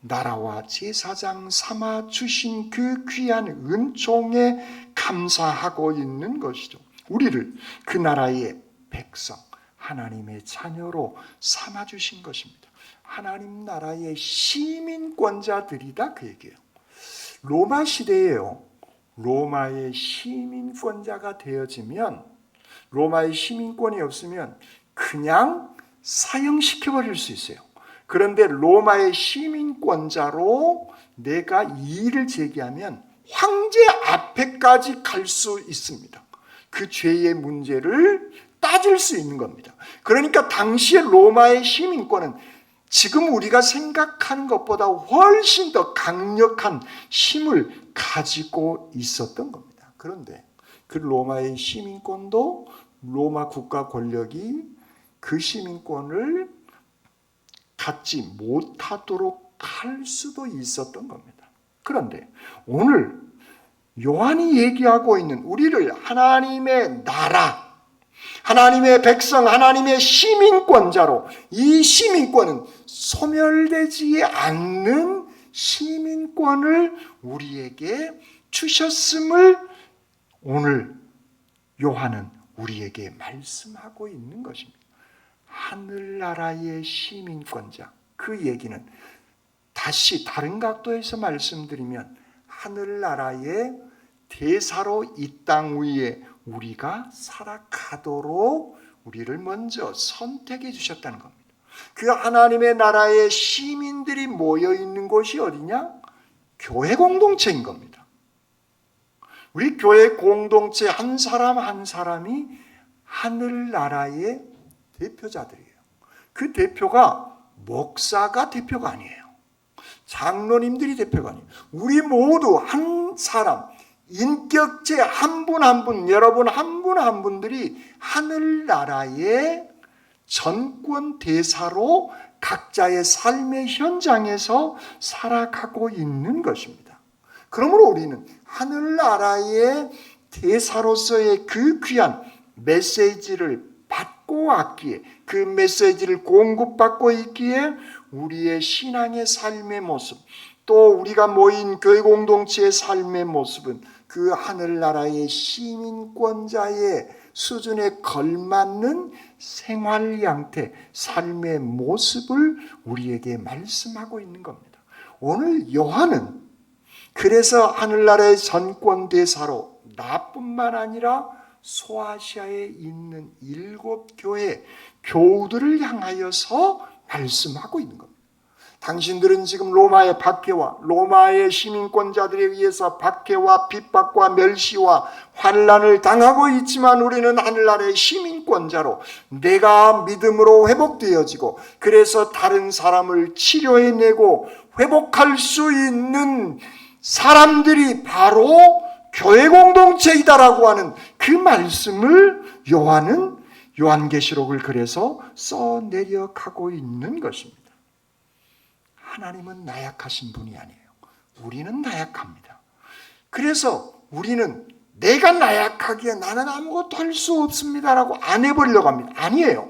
나라와 제사장 삼아 주신 그 귀한 은총에 감사하고 있는 것이죠. 우리를 그 나라의 백성, 하나님의 자녀로 삼아 주신 것입니다. 하나님 나라의 시민권자들이다 그 얘기예요. 로마 시대에요. 로마의 시민권자가 되어지면, 로마의 시민권이 없으면 그냥 사형시켜버릴 수 있어요. 그런데 로마의 시민권자로 내가 이의를 제기하면 황제 앞에까지 갈 수 있습니다. 그 죄의 문제를 따질 수 있는 겁니다. 그러니까 당시의 로마의 시민권은 지금 우리가 생각하는 것보다 훨씬 더 강력한 힘을 가지고 있었던 겁니다. 그런데 그 로마의 시민권도 로마 국가 권력이 그 시민권을 갖지 못하도록 할 수도 있었던 겁니다. 그런데 오늘 요한이 얘기하고 있는 우리를 하나님의 나라, 하나님의 백성, 하나님의 시민권자로, 이 시민권은 소멸되지 않는 시민권을 우리에게 주셨음을 오늘 요한은 우리에게 말씀하고 있는 것입니다. 하늘나라의 시민권자, 그 얘기는 다시 다른 각도에서 말씀드리면 하늘나라의 대사로 이 땅 위에 우리가 살아가도록 우리를 먼저 선택해 주셨다는 겁니다. 그 하나님의 나라의 시민들이 모여 있는 곳이 어디냐? 교회 공동체인 겁니다. 우리 교회 공동체 한 사람 한 사람이 하늘나라의 대표자들이에요. 그 대표가 목사가 대표가 아니에요. 장로님들이 대표가 아니에요. 우리 모두 한 사람, 인격체 한 분 한 분, 여러분 한 분 한 분들이 하늘나라의 전권 대사로 각자의 삶의 현장에서 살아가고 있는 것입니다. 그러므로 우리는 하늘나라의 대사로서의 그 귀한 메시지를 받고 왔기에, 그 메시지를 공급받고 있기에 우리의 신앙의 삶의 모습, 또 우리가 모인 교회 공동체의 삶의 모습은 그 하늘나라의 시민권자의 수준에 걸맞는 생활 양태, 삶의 모습을 우리에게 말씀하고 있는 겁니다. 오늘 요한은 그래서 하늘나라의 전권 대사로 나뿐만 아니라 소아시아에 있는 7 교회 교우들을 향하여서 말씀하고 있는 겁니다. 당신들은 지금 로마의 박해와 로마의 시민권자들에 의해서 박해와 핍박과 멸시와 환난을 당하고 있지만 우리는 하늘나라의 시민권자로 내가 믿음으로 회복되어지고 그래서 다른 사람을 치료해내고 회복할 수 있는 사람들이 바로 교회 공동체이다라고 하는 그 말씀을 요한은 요한계시록을 그래서 써내려가고 있는 것입니다. 하나님은 나약하신 분이 아니에요. 우리는 나약합니다. 그래서 우리는 내가 나약하기에 나는 아무것도 할 수 없습니다라고 안 해보려고 합니다. 아니에요.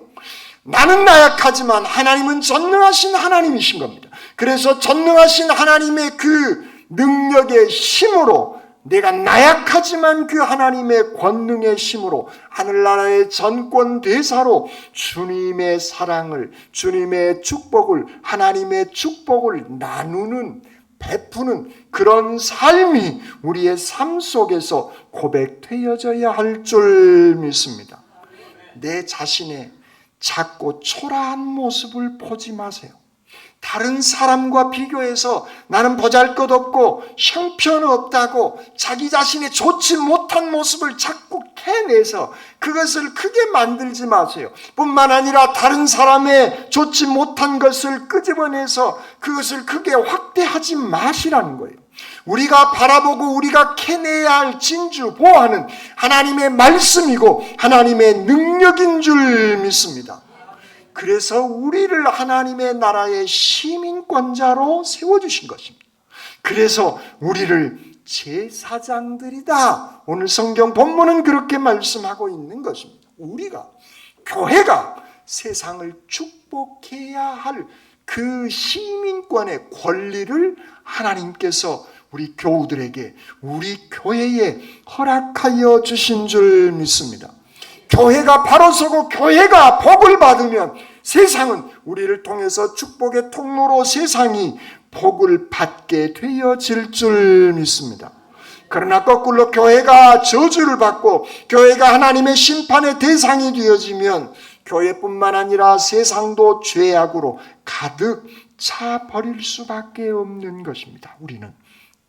나는 나약하지만 하나님은 전능하신 하나님이신 겁니다. 그래서 전능하신 하나님의 그 능력의 힘으로 내가 나약하지만 그 하나님의 권능의 힘으로 하늘나라의 전권 대사로 주님의 사랑을, 주님의 축복을, 하나님의 축복을 나누는, 베푸는 그런 삶이 우리의 삶 속에서 고백되어져야 할 줄 믿습니다. 내 자신의 작고 초라한 모습을 보지 마세요. 다른 사람과 비교해서 나는 보잘것없고 형편없다고 자기 자신의 좋지 못한 모습을 자꾸 캐내서 그것을 크게 만들지 마세요. 뿐만 아니라 다른 사람의 좋지 못한 것을 끄집어내서 그것을 크게 확대하지 마시라는 거예요. 우리가 바라보고 우리가 캐내야 할 진주 보호하는 하나님의 말씀이고 하나님의 능력인 줄 믿습니다. 그래서 우리를 하나님의 나라의 시민권자로 세워주신 것입니다. 그래서 우리를 제사장들이다. 오늘 성경 본문은 그렇게 말씀하고 있는 것입니다. 우리가, 교회가 세상을 축복해야 할 그 시민권의 권리를 하나님께서 우리 교우들에게, 우리 교회에 허락하여 주신 줄 믿습니다. 교회가 바로 서고 교회가 복을 받으면 세상은 우리를 통해서 축복의 통로로 세상이 복을 받게 되어질 줄 믿습니다. 그러나 거꾸로 교회가 저주를 받고 교회가 하나님의 심판의 대상이 되어지면 교회뿐만 아니라 세상도 죄악으로 가득 차 버릴 수밖에 없는 것입니다. 우리는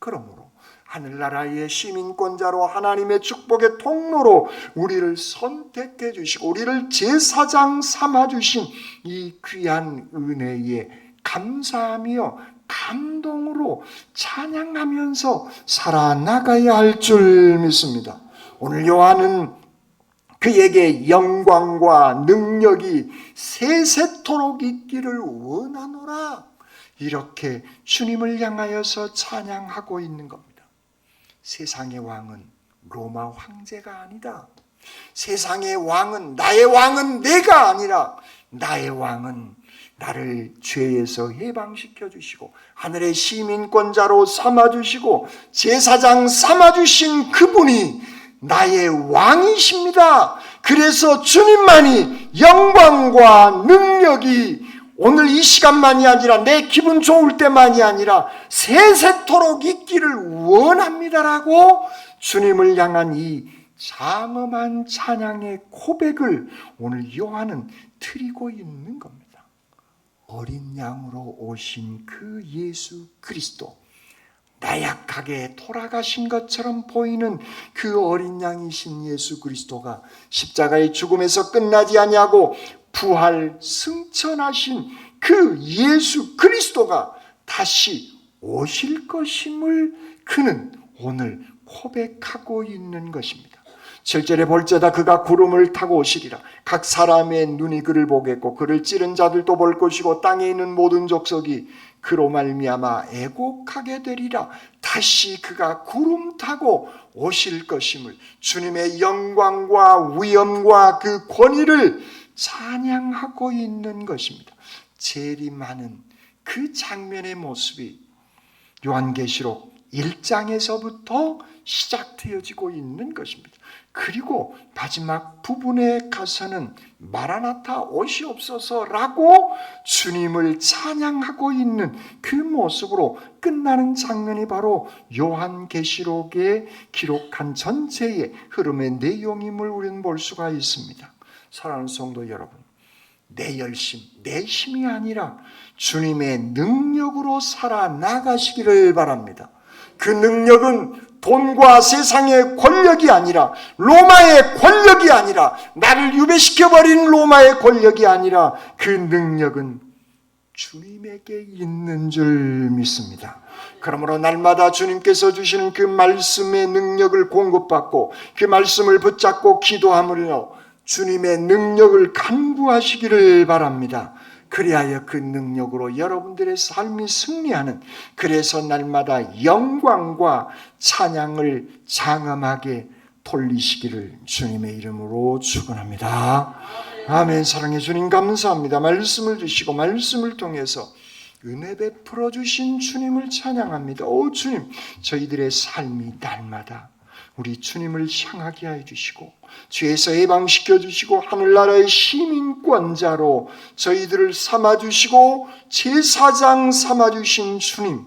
그러므로 하늘나라의 시민권자로 하나님의 축복의 통로로 우리를 선택해 주시고 우리를 제사장 삼아 주신 이 귀한 은혜에 감사하며 감동으로 찬양하면서 살아나가야 할 줄 믿습니다. 오늘 요한은 그에게 영광과 능력이 세세토록 있기를 원하노라, 이렇게 주님을 향하여서 찬양하고 있는 겁니다. 세상의 왕은 로마 황제가 아니다. 세상의 왕은, 나의 왕은 내가 아니라 나의 왕은 나를 죄에서 해방시켜 주시고 하늘의 시민권자로 삼아주시고 제사장 삼아주신 그분이 나의 왕이십니다. 그래서 주님만이 영광과 능력이 오늘 이 시간만이 아니라 내 기분 좋을 때만이 아니라 세세토록 있기를 원합니다라고 주님을 향한 이 장엄한 찬양의 고백을 오늘 요한은 드리고 있는 겁니다. 어린 양으로 오신 그 예수 그리스도, 나약하게 돌아가신 것처럼 보이는 그 어린 양이신 예수 그리스도가 십자가의 죽음에서 끝나지 아니하고 부활 승천하신 그 예수 그리스도가 다시 오실 것임을 그는 오늘 고백하고 있는 것입니다. 7절에 볼지어다 그가 구름을 타고 오시리라. 각 사람의 눈이 그를 보겠고 그를 찌른 자들도 볼 것이고 땅에 있는 모든 족속이 그로 말미암아 애곡하게 되리라. 다시 그가 구름 타고 오실 것임을, 주님의 영광과 위엄과 그 권위를 찬양하고 있는 것입니다. 재림하는 그 장면의 모습이 요한계시록 1장에서부터 시작되어지고 있는 것입니다. 그리고 마지막 부분에 가서는 마라나타 오시옵소서라고 주님을 찬양하고 있는 그 모습으로 끝나는 장면이 바로 요한계시록에 기록한 전체의 흐름의 내용임을 우리는 볼 수가 있습니다. 사랑하는 성도 여러분, 내 열심, 내 힘이 아니라 주님의 능력으로 살아나가시기를 바랍니다. 그 능력은 돈과 세상의 권력이 아니라, 로마의 권력이 아니라, 나를 유배시켜버린 로마의 권력이 아니라 그 능력은 주님에게 있는 줄 믿습니다. 그러므로 날마다 주님께서 주시는 그 말씀의 능력을 공급받고 그 말씀을 붙잡고 기도함으로 주님의 능력을 간구하시기를 바랍니다. 그리하여 그 능력으로 여러분들의 삶이 승리하는, 그래서 날마다 영광과 찬양을 장엄하게 돌리시기를 주님의 이름으로 축원합니다. 아멘. 사랑해 주님 감사합니다. 말씀을 주시고 말씀을 통해서 은혜 베풀어 주신 주님을 찬양합니다. 오 주님, 저희들의 삶이 날마다 우리 주님을 향하게 해 주시고 죄에서 해방시켜 주시고 하늘나라의 시민권자로 저희들을 삼아주시고 제사장 삼아주신 주님,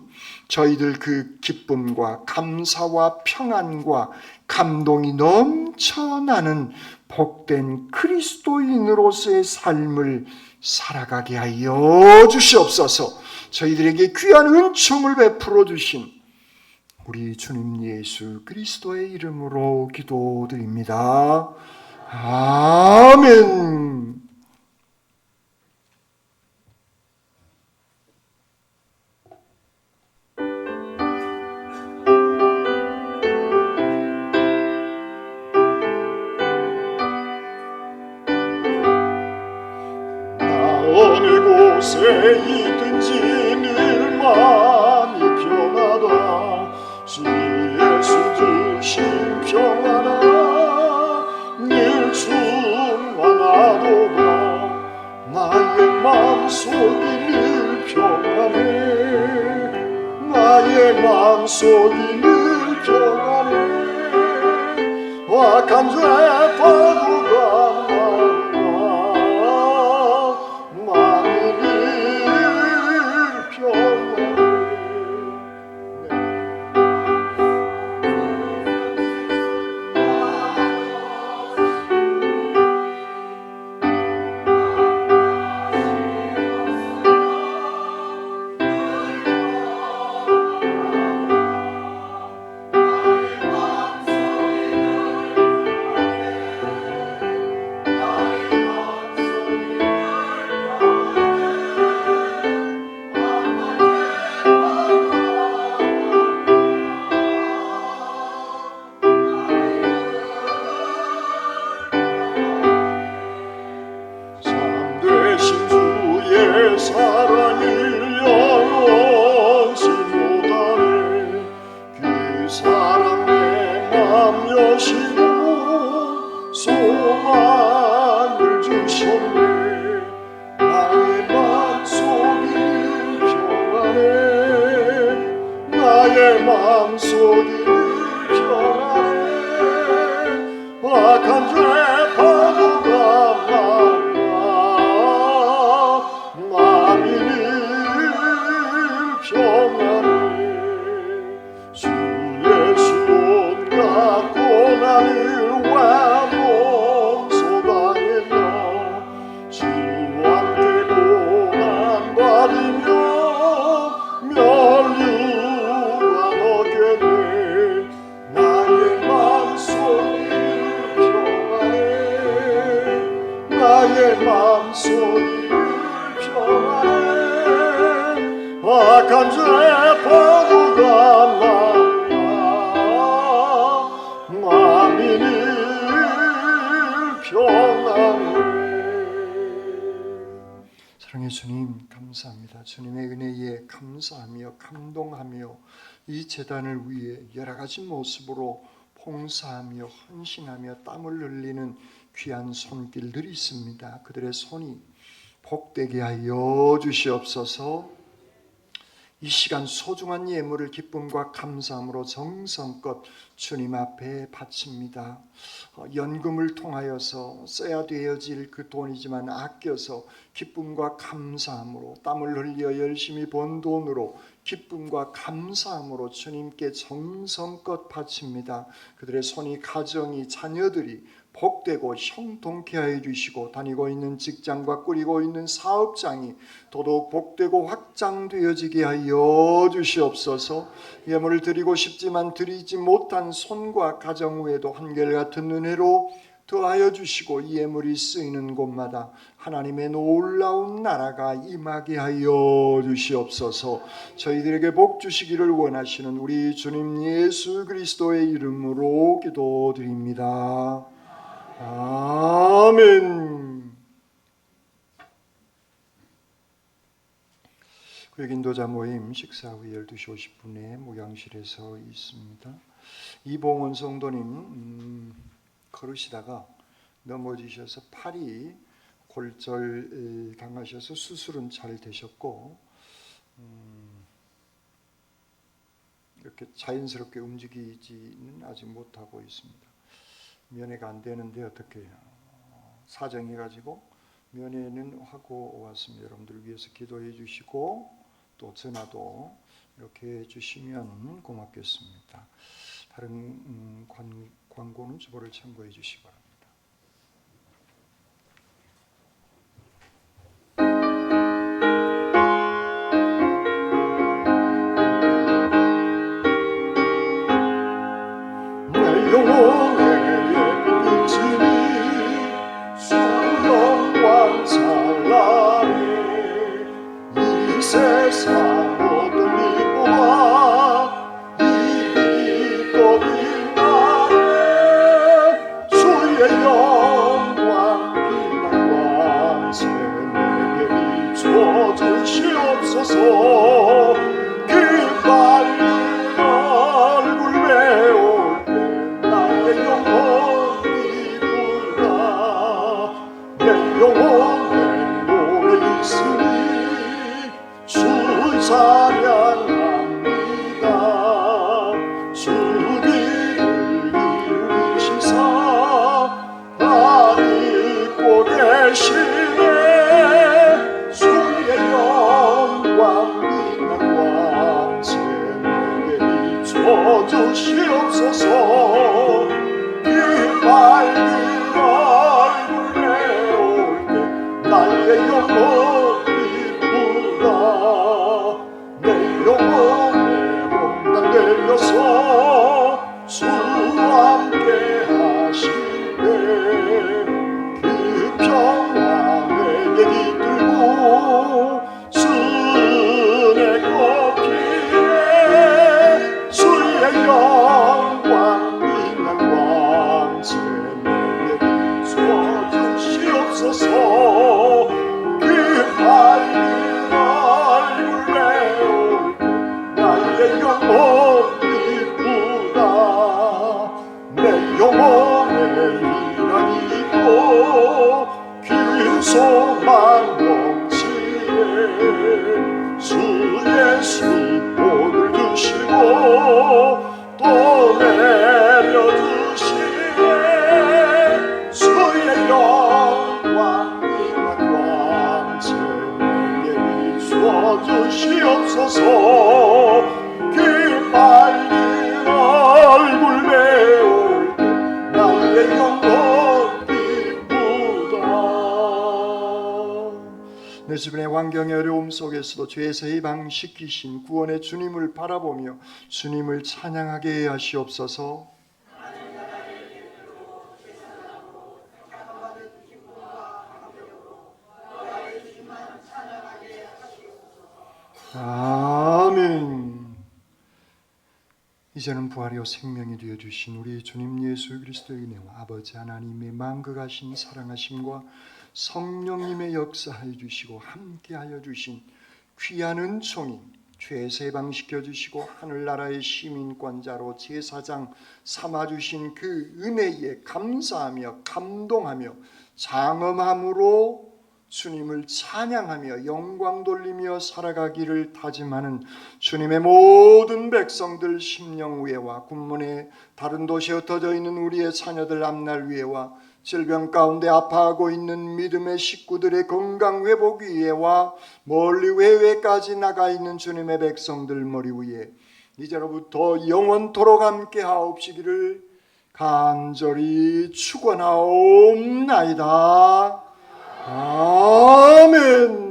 저희들 그 기쁨과 감사와 평안과 감동이 넘쳐나는 복된 그리스도인으로서의 삶을 살아가게 하여 주시옵소서. 저희들에게 귀한 은총을 베풀어 주신 우리 주님 예수 그리스도의 이름으로 기도드립니다. 아멘. 나 어느 곳에 있든지 늘 마음이 편하다. 주 예수 주신 평안아 늘 충만하도다. 나의 마음속이 늘 평안해 나의 마음속이 늘 평안해 악한 죄 파도가 마음이 늘 평안해 참되신 주의 사랑을 영원치 못하네 그 사랑 내 맘 여시고 소망을 주셨네 나의 맘속이 평안해 나의 맘속이 평안해 악한 죄 파도가 마음이 늘 평안해 주 예수 온갖 고난을 완봉소당했나 주와 함께 고난 받으며 면류관 얻겠네 나의 맘속이 평안해 나의 맘속이 평안해 악한 죄 파도가 마음이 늘 평안해 사랑의 주님 감사합니다. 주님의 은혜에 감사하며 감동하며 이 제단을 위해 여러 가지 모습으로 봉사하며 헌신하며 땀을 흘리는 귀한 손길들이 있습니다. 그들의 손이 복되게 하여 주시옵소서. 이 시간 소중한 예물을 기쁨과 감사함으로 정성껏 주님 앞에 바칩니다. 연금을 통하여서 써야 되어질 그 돈이지만 아껴서 기쁨과 감사함으로 땀을 흘려 열심히 번 돈으로 기쁨과 감사함으로 주님께 정성껏 바칩니다. 그들의 손이 가정이 자녀들이 복되고 형통케 하여 주시고 다니고 있는 직장과 꾸리고 있는 사업장이 더더욱 복되고 확장되어지게 하여 주시옵소서. 예물을 드리고 싶지만 드리지 못한 손과 가정 외에도 한결같은 은혜로 더하여 주시고 이 예물이 쓰이는 곳마다 하나님의 놀라운 나라가 임하게 하여 주시옵소서. 저희들에게 복 주시기를 원하시는 우리 주님 예수 그리스도의 이름으로 기도드립니다. 아멘. 구역인도자 모임 식사 후 12시 50분에 목양실에서 있습니다. 이봉원 성도님 걸으시다가 넘어지셔서 팔이 골절 당하셔서 수술은 잘 되셨고 이렇게 자연스럽게 움직이지는 아직 못하고 있습니다. 면회가 안 되는데 어떻게 사정해 가지고 면회는 하고 왔습니다. 여러분들 위해서 기도해 주시고 또 전화도 이렇게 해 주시면 고맙겠습니다. 다른 광고는 주보를 참고해 주시기 바랍니다. 내 영혼의 빛이니 수영광 찬란해 이 세상 모든 빛보다 이 빛 더 빛나네 주의 영광 빛난 광세 내게 비춰 주시옵소서. 그 밝은 얼굴 배울 때 나의 희망이고 긴 소망 넘치네 주 예수 복을 주시고 또 내려주시네 주의 영광 왕체 내게 비추어 주시옵소서 그 빨리 얼굴 메울 때 나의 영혼 기쁘다. 내 주변의 환경의 어려움 속에서도 죄에서 해방시키신 구원의 주님을 바라보며 주님을 찬양하게 하시옵소서. 아멘. 이제는 부활이요 생명이 되어 주신 우리 주님 예수 그리스도의 은혜와 아버지 하나님의 만극하신 사랑하심과 성령님의 역사하여 주시고 함께하여 주신 귀한 은총이 죄에서 해방시켜 주시고 하늘나라의 시민권자로 제사장 삼아 주신 그 은혜에 감사하며 감동하며 장엄함으로 주님을 찬양하며 영광 돌리며 살아가기를 다짐하는 주님의 모든 백성들 심령 위에와 군문의 다른 도시에 흩어져 있는 우리의 자녀들 앞날 위에와 질병 가운데 아파하고 있는 믿음의 식구들의 건강 회복 위에와 멀리 외외까지 나가 있는 주님의 백성들 머리 위에 이제로부터 영원토록 함께 하옵시기를 간절히 축원하옵나이다. 아멘.